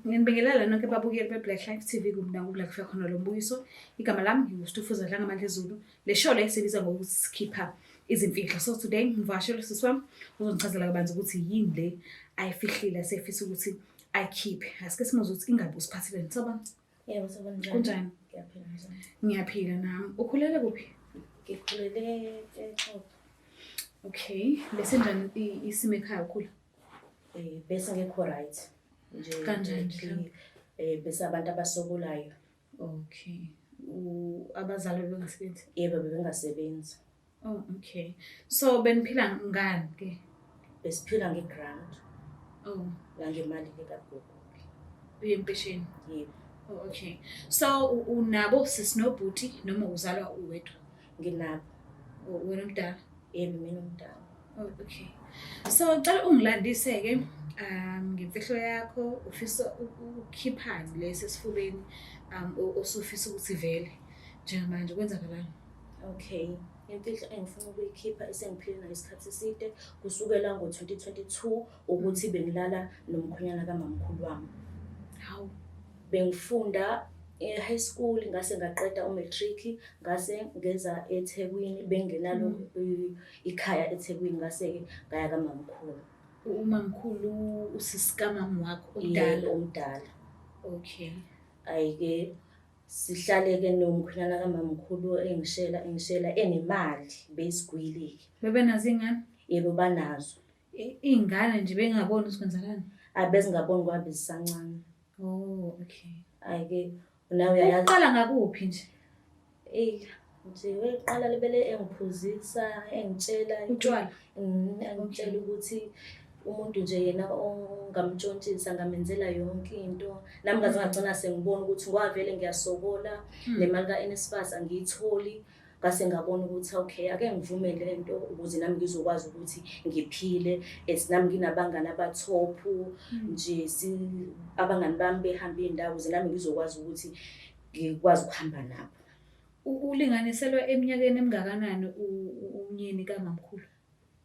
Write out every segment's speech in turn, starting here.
Nginibingelela nonke ababukeli be-Black Life TV la kufika khona lo mbukiso. Igama lami nginguStufuza Dlangamandla Zulu. Le show le sibiza ngokuthi sikhipha izimfihlo. So today ngivakashele usisi wami uzongichazela kabanzi ukuthi yini le ayifihlile asefisa ukuthi ayikhiphe. Asike simuzwe ukuthi ingabe usiphathele soba. Yebo, soba njani? Kunjani? Ngiyaphila njani? Ngiyaphila nami. Ukhulele kuphi? Ngikhulele eXhosa. Okay. Bese njani isimo ekhaya ukhula? Bese ngekho right. Nje Kanjani? Bese abantu abasokolayo. Okay. Abazali bengasebenzi? Yebo, bebengasebenzi. Oh, okay. So beniphila ngani ke? Besiphila ngegrant. Oh, La ngemali kagogo. uyempesheni. Yebo. Oh, okay. So unabo sisinobhuti noma uzalwa uwedwa? Nginabo. Wena umdala? Yebo, mina umdala. Oh, okay. So ngicela ungilandise ke ngemfihlo yakho ufisa ukukhiphani lesesifubeni osufisa ukuthi vele njengamanje kwenzakalani? Okay. Imfihlo engifuna ukuyikhipha esengiphile nayo isikhathi eside kusukela ngo-2022 ukuthi bengilala nomkhwenyana kamamkhulu wami. Hawu. Bengifunda e-high school ngase ngaqeda umatric ngase ngeza eThekwini bengenalo ikhaya eThekwini ngase ngaya kamamkhulu. Umamkhulu usisikamama wakho omdala? Omdala. Okay. Ayike sihlaleke nomkhwenyana kamamkhulu engishela enemali besigwilike. Bebenazo ingane? Yebo, banazo. Iy'ngane nje bengaboni ukuthi kwenzakalani? Abezingaboni ngoba bezisancane. Oh, okay. Ayike nawe uyayazi. Uqala ngakuphi nje? Nje weqala lebele engiphuzisa engitshela Utshwala? Engitshela ukuthi umuntu nje yena ongamtshontshisa ngamenzela yonke into. Nami ngaze ngagcina sengibona ukuthi ngwavele ngiyasokola nemali kaNSFAS angiyitholi. Ngase ngabona ukuthi okay ake ngivume lento ukuze nami ngizokwazi ukuthi ngiphile. Nami nginabangani abathop nje abangani bami behamba indawo ukuze nami ngizokwazi ukuthi ngikwazi ukuhamba nabo. Ulinganiselwe eminyakeni emingakanani umyeni kamamkhulu?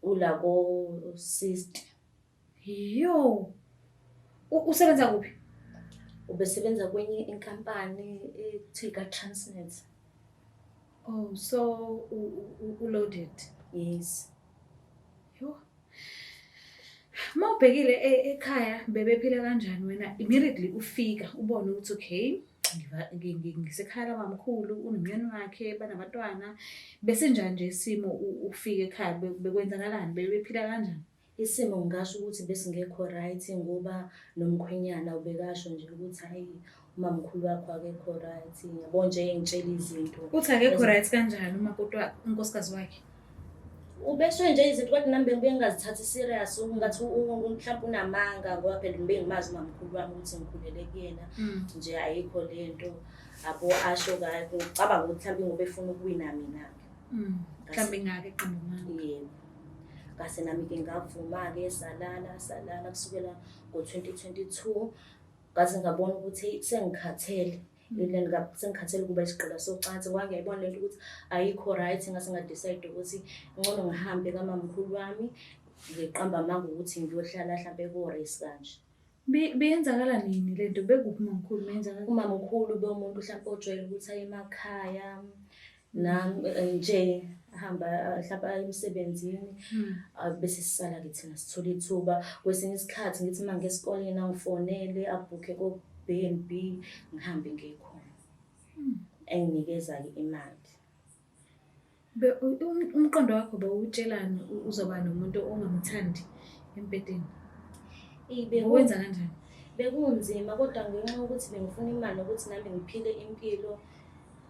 Ula ko-60. Yo. Usebenza kuphi? Ubesebenza kwenye inkampani ekuthiwa Transnet. Oh, so loaded. Yes. Yo. Mawubhekile ekhaya bebephila kanjani wena immediately ufika ubone ukuthi okay ngisekhaya lamamkhulu unomyeni wakhe banabantwana bese njani nje isimo ufika ekhaya bekwenzakalani bebephila kanjani? Isimo ngisho ukuthi bese ngekho right ngoba nomkhwenyana ubekasho nje ukuthi hayi umamkhulu wakho akekho right. Yabo nje engitshela izinto. Uthi akekho right kanjani umakoti wakhe unkosikazi wakhe? Ubesho nje izinto kodwa nami bengibuye ngazithatha serious ngathi mhlawumbe unamanga ngoba phela bengimazi umamkhulu wami ukuthi ngikhulele kuyena nje ayikho lento abo asho kahle ngicabanga ukuthi mhlawumbe ngoba efuna ukuwina mina ke Mhlawumbe ngake eqamba. Yebo. Ngase nami ke ngavuma ke salala kusukela ngo-2022 ngaze ngabona ukuthi sengikhathele. Sengikhathele kuba isigqila socansi ngoba ngiyayibona lento ukuthi ayikho right. Ngase ngadecide ukuthi ngcono ngihambe kamamkhulu wami ngiqamba amanga ukuthi ngiyohlala mhlawumbe ko-race kanje. Beyenzakala nini lento bekuphi umamkhulu menzakala? Umamkhulu bewumuntu mhlawumbe ojwayele ukuthi aye emakhaya nami nje ahamba mhlawumbe aye emsebenzini bese sisala ke thina sithola ithuba kwesinye isikhathi ngithi manje esikoleni angifonele abhukhe ko-B&B ngihambe ngikhona enginikeza ke imali. Umqondo wakho bewutshelani uzoba nomuntu ongamthandi empedeni? Wenza kanjani? Bekunzima kodwa ngenxa yokuthi bengifuna imali ukuthi nami ngiphile impilo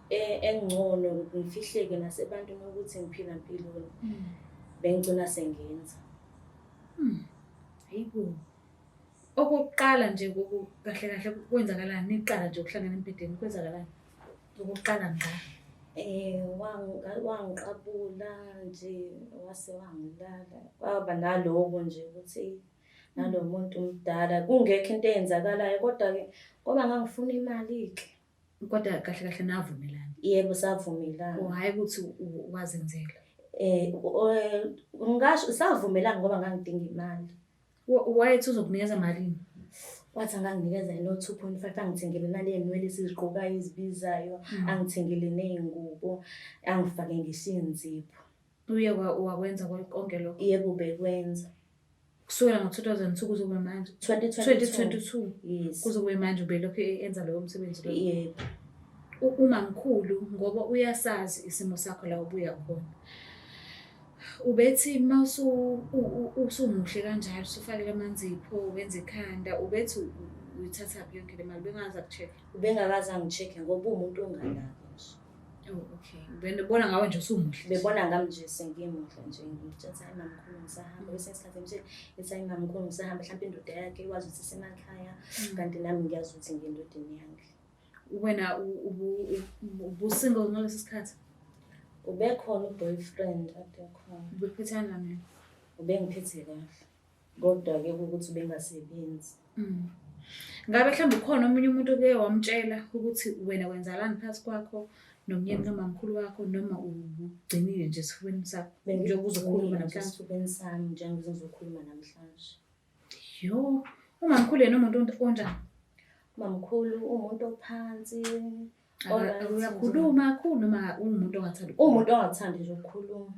engcono ngifihleke nasebantwini ukuthi ngiphila impilo bengigcina sengenza. Hayibo. Okokuqala nje kahle kwenzakalani niqala nje ukuhlangana empedeni kwenzakalani? Okokuqala wangiqabula nje wase wangilala kwaba naloko nje ukuthi nalo muntu omdala kungekho into eyenzakalayo kodwa ke ngoba ngangifuna imali ke. Kodwa kahle navumelana? Yebo, savumelana. Hayi ukuthi wazenzela? Ngisho savumelana ngoba ngangidinga imali. Wayethi uzokunikeza malini? wathi anganginikeza no 2.5 angithengele naley'nwele esizigqokayo ezibizayo, angithengele ney'ngubo, angifake ngisho iy'nzipho. Uye wakwenza konke lokho? Yebo bekwenza. Kusukela ngo-2002 kuze kube manje? 2022. Yes. Kuze kube manje ubelokhu enza loyo msebenzi loyo? Yebo. Umamkhulu ngoba uyasazi isimo sakho la ubuya khona. Ubethi uma usumuhle kanjalo usufakele amanzipho wenza ikhanda, ubethi uyithathaphi yonke le mali? Bengaza kucheck? Ubengakaze angi-check-e ngoba uwumuntu onganaki nje. Oh, okay. Bebona ngawe nje usumuhle. Bebona ngami nje sengimuhle nje, ngitshela hayi mamkhulu ngisahamba. Bese isikhathi nje ethi hayi mamkhulu ngisahamba, mhlawumbe indoda yakhe ikwazi ukuthi isemakhaya, kanti nami ngiyazi ukuthi ngiyendodeni yakhe. Wena ubu-single ngalesi sikhathi? Ubekhona u-boyfriend ade khona. Ubephethana naye? Ubengiphethe kahle, kodwa-ke ukuthi ubengasebenzi. Ngabe mhlawumbe ukhona omunye umuntu oke wamtshela ukuthi wena wenzakalani phakathi kwakho nomyeni kamamkhulu wakho, noma ugcinile nje esifubeni sakho njengoba uzokhuluma namhlanje? Esifubeni sami njengoba ngizokhuluma namhlanje. Yo, umamkhulu yena umuntu onjani? Umamkhulu umuntu ophansi. Uyakhuluma kakhulu noma umuntu ongathandi? Umuntu ongathandi nje ukukhuluma.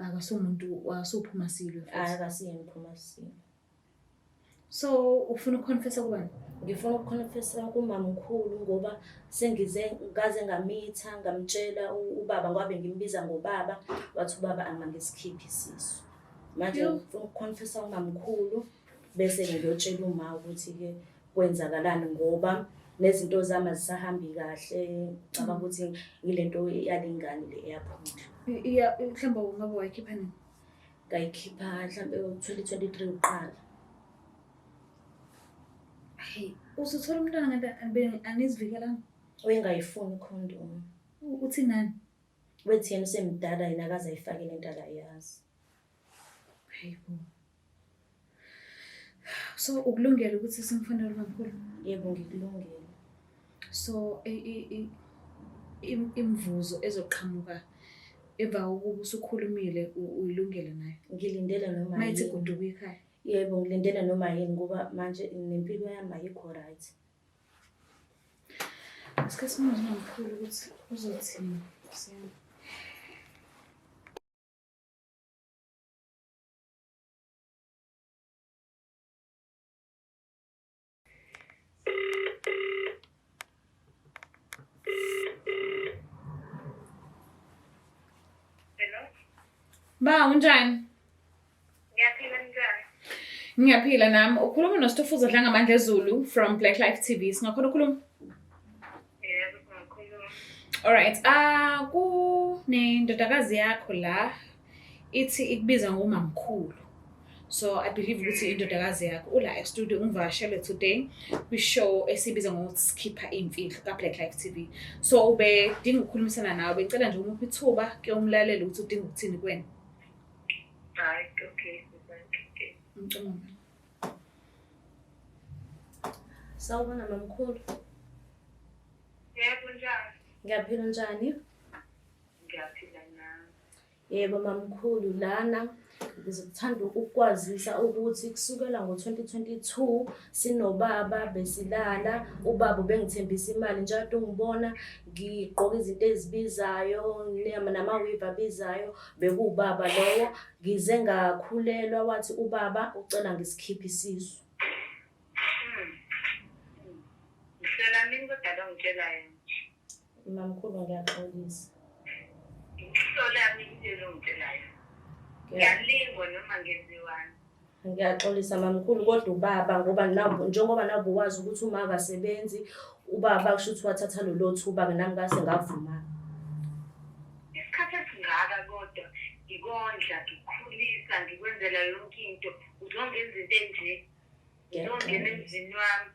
Akasuphuma silwe futhi? Akasiyena uphuma silwe. So ufuna ukuconfessa kubani? Ngifuna ukuconfessa kumamkhulu ngoba ngaze ngamitha ngamtshela ubaba ngoba ngimbiza ngobaba, wathi ubaba angangisikhiphi isisu. Manje ngifuna ukuconfessa kumamkhulu bese ngiyotshela uma ukuthi-ke kwenzakalani ngoba nezinto zami azisahambi kahle. Cabanga ukuthi ngilento yalengane le eyaphuma. Mhlawumbe ungabe wayikhipha nini? Ngayikhipha mhlawumbe 2023 uqala. Hey, usuthola umntwana ngabe anizivikelanga? Uyengayifuni ikhondomu. Uthi nani? Wethi yena usemdala yena akaze ayifakele into akayazi. Hayibo. So ukulungela ukuthi simfonele kakhulu? Yebo ngikulungele. So imvuzo ezoqhamuka emva kokuba usukhulumile uyilungele nayo? Ngilindele noma yini. Mayithi goduka ekhaya? Yebo ngilindele noma yini ngoba manje nempilo yami ayikho right. Isikhathi manje nomkhulu ukuthi uzothini? Hello? Ba, unjani? Ngiyaphila njani? Ngiyaphila nami. Ukhuluma noSitofuza Dlangamandla Zulu from Black Life TV. Singakhona ukukhuluma? Yebo, ngiyakhuluma. Alright. Kunendodakazi yakho la ithi ikubiza ngomamkhulu. So I believe ukuthi indodakazi yakho ula e-studio ungivashele today kwi-show esibiza ngokuthi Sikhipha Imfihlo ka-Black Life TV. So ube dinga ukukhulumisana nawe. Bengicela nje umuphi ithuba ke umlaleli ukuthi udinga ukuthini kuwena. Hayi, okay. Ngicela. Sawubona mamkhulu. Yebo njani? Ngiyaphila njani? Ngiyaphila nami. Yebo mamkhulu, lana ngizokuthanda ukukwazisa ukuthi kusukela ngo-2022 sinobaba besilala. Ubaba ubengithembisa imali njalo ungibona ngigqoka izinto ezibizayo nama-weave abizayo, bekuwubaba lowo. Ngize ngakhulelwa wathi ubaba ucela ngisikhiphe isisu. Ngihlela mina kodwa lo ngitshelayo. Mamkhulu ngiyaxolisa. Ngihlola mina into ngitshelayo. Ngiyalingwa noma ngenziwani. Ngiyaxolisa mamkhulu kodwa ubaba ngoba njengoba nabu wazi ukuthi uma akasebenzi, ubaba kusho ukuthi wathatha lolo thuba nami ngase ngavuma. Isikhathi esingaka kodwa ngikondla, ngikukhulisa, ngikwenzela yonke into. Uzongenza into enje. Uzongena emzini wami,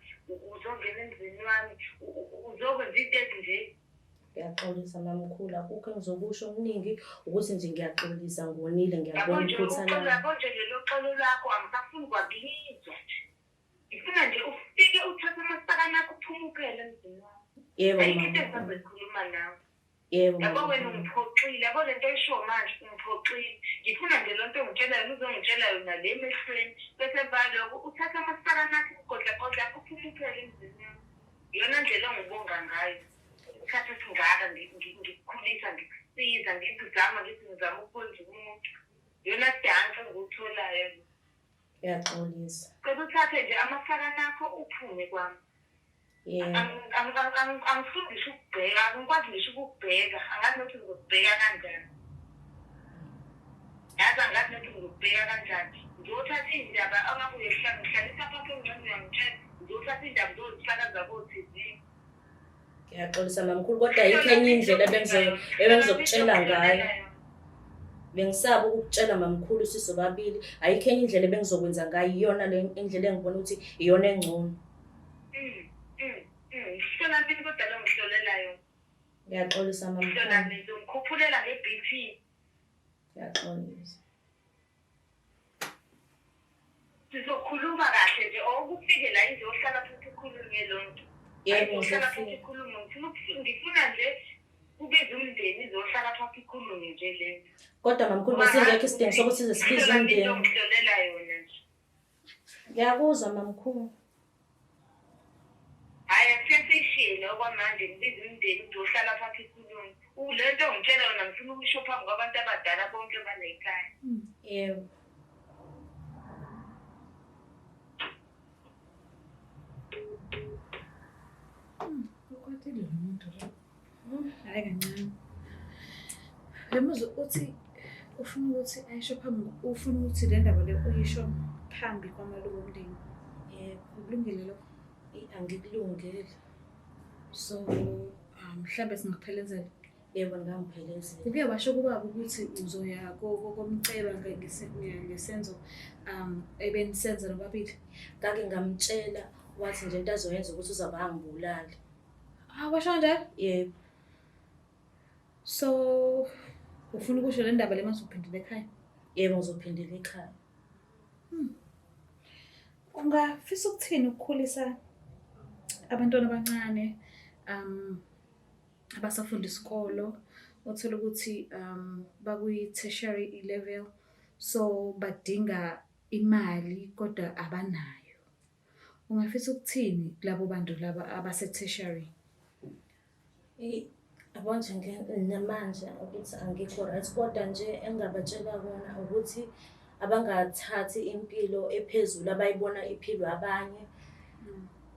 uzokwenza into ezinje. Ngiyaxolisa mamkhulu, akukho engizokusho okuningi ukuthi nje ngiyaxolisa, ngonile, ngiyabona iphutha lami. Yabo nje lelo xolo lakho angisafuni kwakulizwa nje. Ngifuna nje ufike uthathe amasakana akho uphumukele emzini wami. Yebo Ayikho mama. into engizokhuluma nawe. Yebo. Yabo wena ungiphoxile, yabo lento esho manje ungiphoxile. Ngifuna nje lonto ongitshela yona uzongitshela yona le emehlweni bese baloko uthatha amasipala nakho ugodla uphuphele emzini yami. Iyona ndlela ongibonga ngayo. Isikhathi esingaka ngikukhulisa ngikusiza ngizama ukwenza umuntu. Iyona siyanhle ngikutholayo. Ngiyaxolisa. Kodwa uthathe nje amasipala nakho uphume kwami. Yebo. Angifundishe ukubheka, angikwazi ngisho ukubheka, angazi nokuthi ngizokubheka kanjani. Yazi angazi nokuthi ngizokubheka kanjani. Ngiyothatha iy'ndaba angabuye ngihlalisa phansi ongcane uyangitshela, ngiyothatha iy'ndaba ngizozifakaza ko-TV. Ngiyaxolisa mamkhulu kodwa ayikho enye indlela ebengizokutshela ngayo. Bengisaba ukukutshela mamkhulu sisobabili. Ayikho enye indlela ebengizokwenza ngayo, iyona le indlela engibona ukuthi iyona engcono. Hlola mpini kodwa lo ngihlolela yona. Ngiyaxolisa Hlola mamkhulu. mina ngikukhuphula nge-BP. Ngiyaxolisa. Sizokhuluma kahle nje okufike la izohlala futhi ukhulume lonto. Yebo, Izohlala ngizofika. futhi ikhulume. Ngifuna nje kubize umndeni izohlala futhi ikhulume nje lento. Kodwa mamkhulu besingekho isidingo sokuthi size sibize Hlola mpini umndeni. ngihlolela yona nje. Ngiyakuzwa mamkhulu. Hayi asiyishile okwamanje ngibize umndeni uzohlala futhi ikhulume. Lento ongitshela yona ngifuna ukusho phambi kwabantu abadala bonke banekhaya. Yebo. Ukwatile lo muntu lo. Hayi kancane. Lemuzwa uthi ufuna ukuthi ayisho phambi ufuna ukuthi le ndaba le uyisho phambi kwamalungu omndeni. Yebo. Ukulungile lokho. Angikulungele. So mhlambe singaphelezela. Yebo ngangiphelezela. Uke washo kubaba ukuthi uzoya komceba ngesenzo ebenisenza nobabili. Ngake ngamtshela wathi nje into azoyenza ukuthi uzaba angibulali. Washo kanjalo? Yebo. So ufuna ukusho le ndaba le mase uphindile ekhaya. Yebo ngizophindela ekhaya. Ungafisa ukuthini ukukhulisa abantwana abancane abasafunda isikolo uthola ukuthi bakuyi-tertiary level so badinga imali kodwa abanayo. Ungafisa ukuthini kulabo bantu laba abase-tertiary? Yabo nje namanje ukuthi angikho right kodwa nje engingabatshela kona ukuthi abangathathi impilo ephezulu abayibona iphilwa abanye.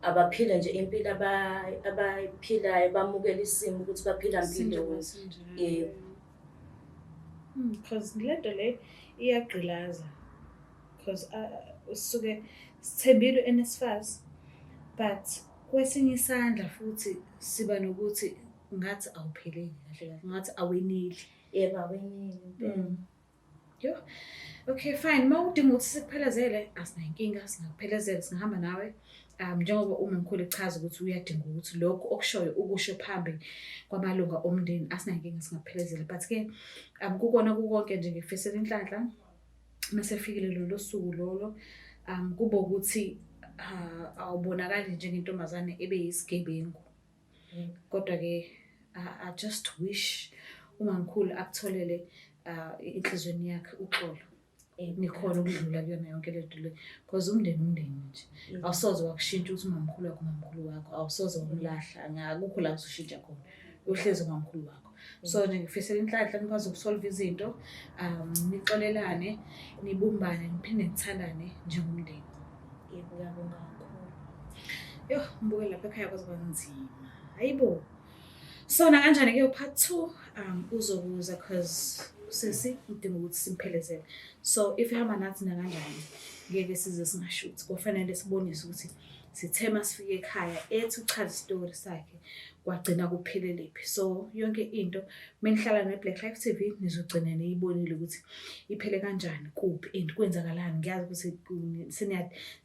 Abaphile nje impilo abayiphilayo bamukele isimo ukuthi baphila impilo. Yebo. Because lento le iyagqilaza because usuke sithembile eNSFAS but kwesinye isandla futhi siba nokuthi ngathi awupheleli kahle kahle ngathi awenili. Yebo awenili. Yo. Okay fine mawudinga ukuthi sikuphelezele asinankinga singakuphelezela singahamba nawe. Njengoba uma ngikhulu echaza ukuthi uyadinga ukuthi lokho okushoyo ukusho phambi kwamalunga omndeni asinankinga singaphelezela but ke kukona konke nje ngifisela inhlanhla mase fikile lo suku lolo kuba ukuthi awubonakali njengentombazane ebeyisigebengu. Kodwa ke I just wish uma ngikhulu akutholele inhlizweni yakhe uxolo. Nikhona ukudlula kuyona yonke le nto le because umndeni nje awusoze wakushintsha ukuthi umamkhulu wakho awusoze wamlahla akukho la usishintsha khona uhlezi umamkhulu wakho. So nje ngifisela inhlanhla nikwazi ukusolve izinto nixolelane nibumbane niphinde nithandane njengomndeni. Yebo ngiyabonga kakhulu. Yo mbuke lapha ekhaya kwaze kwanzima hayibo. Sona kanjani ke part 2 uzokuza because sesi udinga ukuthi simphelezele. So if ihamba nathi na kanjani ngeke size singashuthi kufanele sibonise ukuthi sithema sifike ekhaya ethi uchaza istory sakhe kwagcina kupheleliphi. So yonke into menihlala neBlack Life TV nizogcina niyibonile ukuthi iphele kanjani kuphi and kwenzakalani. Ngiyazi ukuthi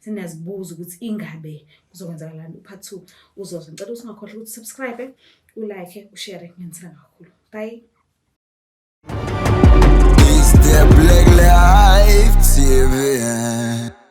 siniyazibuza ukuthi ingabe kuzokwenzakalani. Part 2 uzoza ngicela ukuthi ungakhohlwa ukuthi subscribe, ulike, ushare ngiyithanda kakhulu. Bye. It's the Black Life TV.